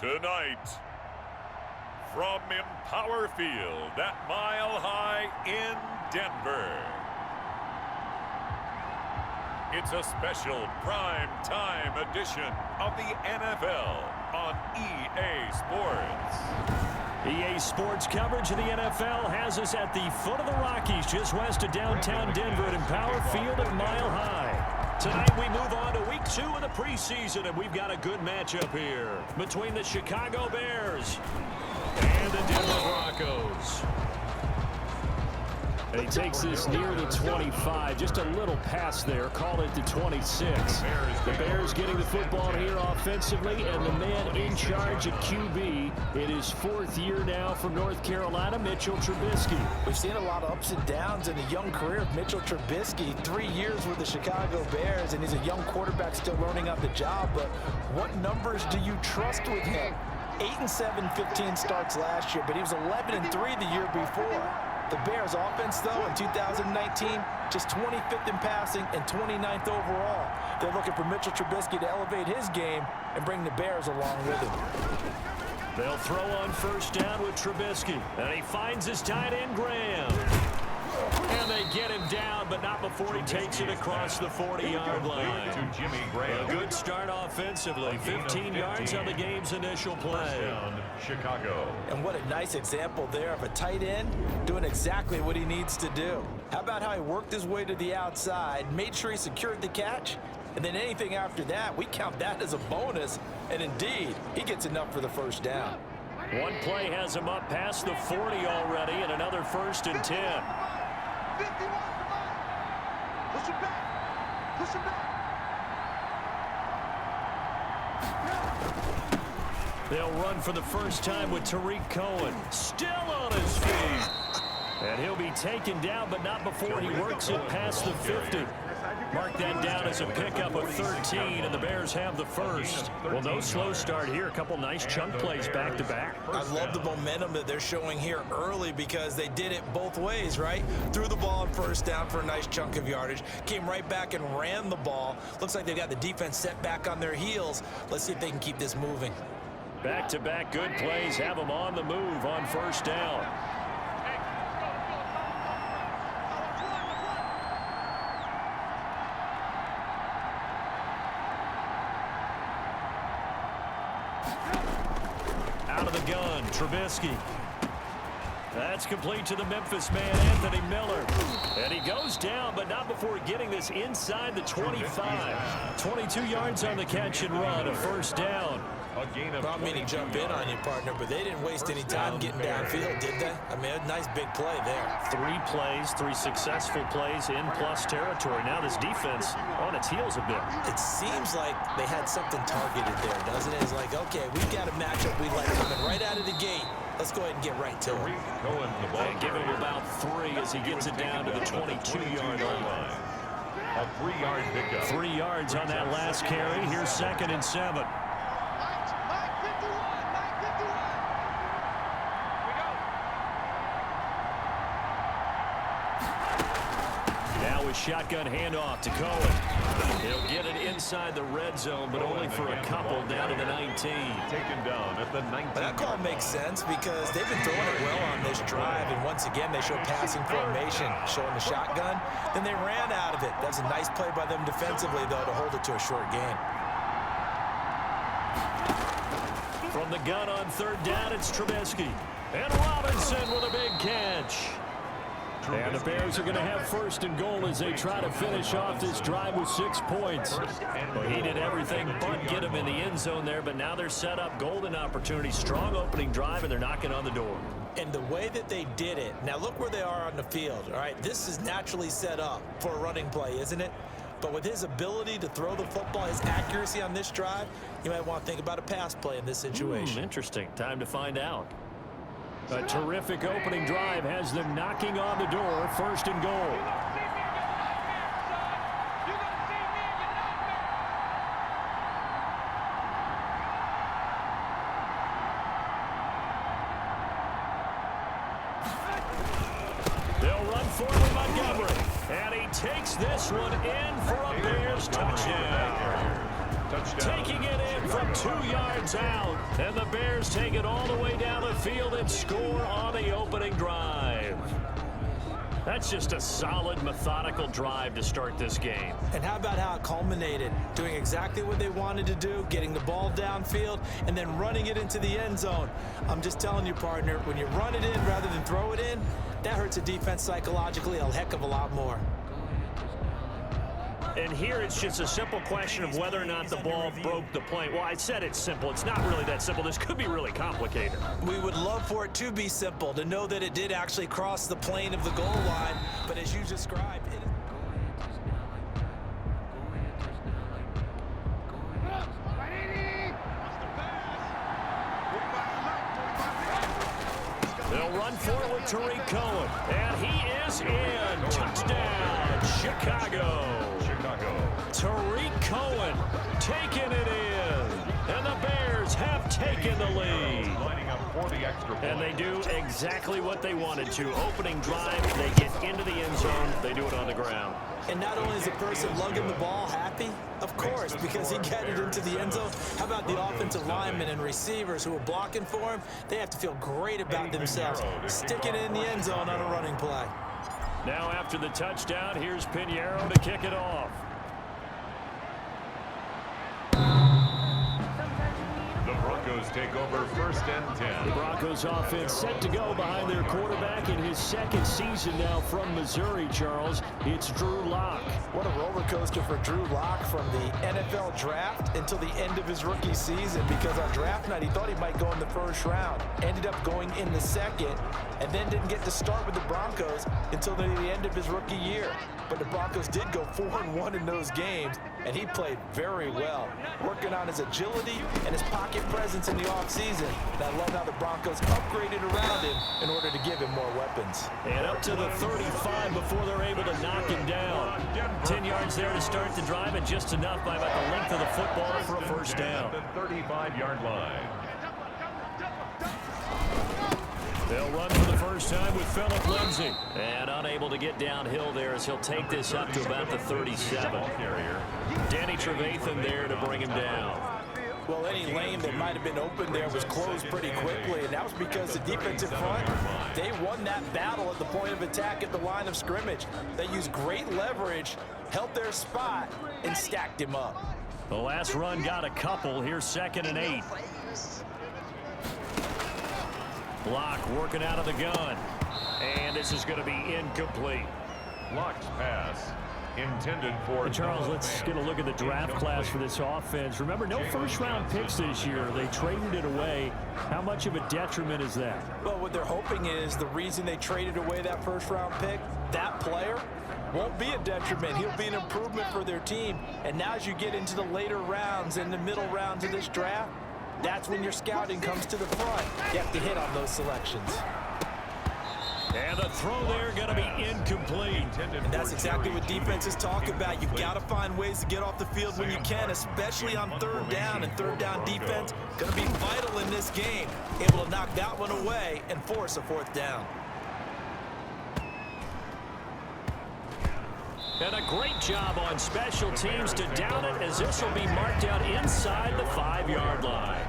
Tonight, from Empower Field at Mile High in Denver, it's a special prime time edition of the NFL on EA Sports. EA Sports coverage of the NFL has us at the foot of the Rockies, just west of downtown Denver at Empower Field at Mile High. Tonight we move on to week 2 of the preseason, and we've got a good matchup here between the Chicago Bears and the Denver Broncos. And he takes this near the 25, just a little pass there, called it the 26. The Bears getting the football here offensively, and the man in charge at QB, it is 4th year now from North Carolina, Mitchell Trubisky. We've seen a lot of ups and downs in the young career of Mitchell Trubisky. 3 years with the Chicago Bears, and he's a young quarterback still learning on the job, but what numbers do you trust with him? 8-7, 15 starts last year, but he was 11-3 the year before. The Bears offense, though, in 2019, just 25th in passing and 29th overall. They're looking for Mitchell Trubisky to elevate his game and bring the Bears along with him. They'll throw on first down with Trubisky, and he finds his tight end, Graham. And they get him down, but not before he takes it across the 40-yard line. A good start offensively. 15 yards on the game's initial play. Chicago. And what a nice example there of a tight end doing exactly what he needs to do. How about how he worked his way to the outside, made sure he secured the catch, and then anything after that, we count that as a bonus. And indeed, he gets enough for the first down. One play has him up past the 40 already, and another 1st and 10. 51, push it back, push it back. They'll run for the first time with Tariq Cohen, still on his feet. And he'll be taken down, but not before he works it past the 50. Mark that down as a pickup of 13, and the Bears have the first. Well, no slow start here. A couple nice chunk plays back-to-back. I love the momentum that they're showing here early because they did it both ways, right? Threw the ball on first down for a nice chunk of yardage, came right back and ran the ball. Looks like they've got the defense set back on their heels. Let's see if they can keep this moving. Back-to-back good plays have them on the move on first down. Out of the gun, Trubisky. That's complete to the Memphis man, Anthony Miller. And he goes down, but not before getting this inside the 25. 22 yards on the catch and run, a first down. I don't mean to jump in on you, partner, but they didn't waste any time getting downfield, did they? I mean, a nice big play there. 3 plays, 3 successful plays in plus territory. Now this defense on its heels a bit. It seems like they had something targeted there, doesn't it? It's like, okay, we've got a matchup we like coming right out of the gate. Let's go ahead and get right to it. And give him about 3 as he gets it down to the 22-yard line. A 3-yard pickup. 3 yards on that last carry. Here's 2nd and 7. Shotgun handoff to Cohen. He'll get it inside the red zone, but only for a couple down to the 19. Taken down at the 19. That call makes sense because they've been throwing it well on this drive, and once again they show passing formation, showing the shotgun. Then they ran out of it. That's a nice play by them defensively, though, to hold it to a short gain. From the gun on 3rd down, it's Trubisky. And Robinson with a big catch. And the Bears are going to have 1st and goal as they try to finish off this drive with 6 points. Well, he did everything but get him in the end zone there, but now they're set up golden opportunity. Strong opening drive, and they're knocking on the door. And the way that they did it, now look where they are on the field, all right? This is naturally set up for a running play, isn't it? But with his ability to throw the football, his accuracy on this drive, you might want to think about a pass play in this situation. Interesting. Time to find out. A terrific opening drive has them knocking on the door. 1st and goal. They'll run forward Montgomery. And he takes this one in for a Bears touchdown. Taking it in from 2 yards out. And the Bears take it all the way down the field and score on the opening drive. That's just a solid, methodical drive to start this game. And how about how it culminated? Doing exactly what they wanted to do, getting the ball downfield, and then running it into the end zone. I'm just telling you, partner, when you run it in rather than throw it in, that hurts a defense psychologically a heck of a lot more. And here it's just a simple question of whether or not the ball broke the plane. Well, I said it's simple. It's not really that simple. This could be really complicated. We would love for it to be simple, to know that it did actually cross the plane of the goal line. But as you described, it is... They'll run for it with Tariq Cohen. And he is in. Touchdown, Chicago. Tariq Cohen taking it in. And the Bears have taken the lead. And they do exactly what they wanted to. Opening drive, they get into the end zone. They do it on the ground. And not only is the person lugging the ball happy, of course, because he got it into the end zone. How about the offensive linemen and receivers who are blocking for him? They have to feel great about themselves. Sticking it in the end zone on a running play. Now after the touchdown, here's Pinheiro to kick it off. The Broncos take over 1st and 10. The Broncos offense set to go behind their quarterback in his 2nd season now from Missouri, Charles. It's Drew Lock. What a roller coaster for Drew Lock from the NFL draft until the end of his rookie season, because on draft night he thought he might go in the 1st round. Ended up going in the 2nd, and then didn't get to start with the Broncos until the end of his rookie year. But the Broncos did go 4-1 in those games, and he played very well, working on his agility and his pocket presence in the offseason. And I love how the Broncos upgraded around him in order to give him more weapons. And up to the 35 before they're able to knock him down. 10 yards there to start the drive, and just enough by about the length of the football for a 1st down. The 35-yard line. They'll run for the first time with Phillip Lindsay. And unable to get downhill there as he'll take this up to about the 37. Danny Trevathan there to bring him down. Well, any lane that might have been open there was closed pretty quickly, and that was because the defensive front, they won that battle at the point of attack at the line of scrimmage. They used great leverage, held their spot, and stacked him up. The last run got a couple. Here's 2nd and 8. Block working out of the gun. And this is going to be incomplete. Blocked pass intended for... And Charles, let's get a look at the draft class for this offense. Remember, no 1st-round picks this year. They traded it away. How much of a detriment is that? Well, what they're hoping is the reason they traded away that 1st-round pick, that player won't be a detriment. He'll be an improvement for their team. And now as you get into the later rounds and the middle rounds of this draft, that's when your scouting comes to the front. You have to hit on those selections. And the throw there going to be incomplete. And that's exactly what defenses talk about. You've got to find ways to get off the field when you can, especially on 3rd down. And 3rd down defense going to be vital in this game. Able to knock that one away and force a 4th down. And a great job on special teams to down it, as this will be marked out inside the 5-yard line.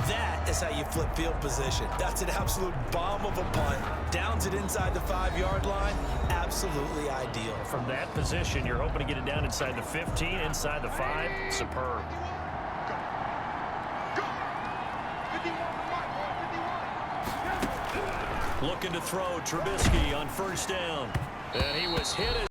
That is how you flip field position. That's an absolute bomb of a punt. Downs it inside the 5-yard line. Absolutely ideal. From that position, you're hoping to get it down inside the 15, inside the 5. Superb. Looking to throw Trubisky on 1st down. And he was hit.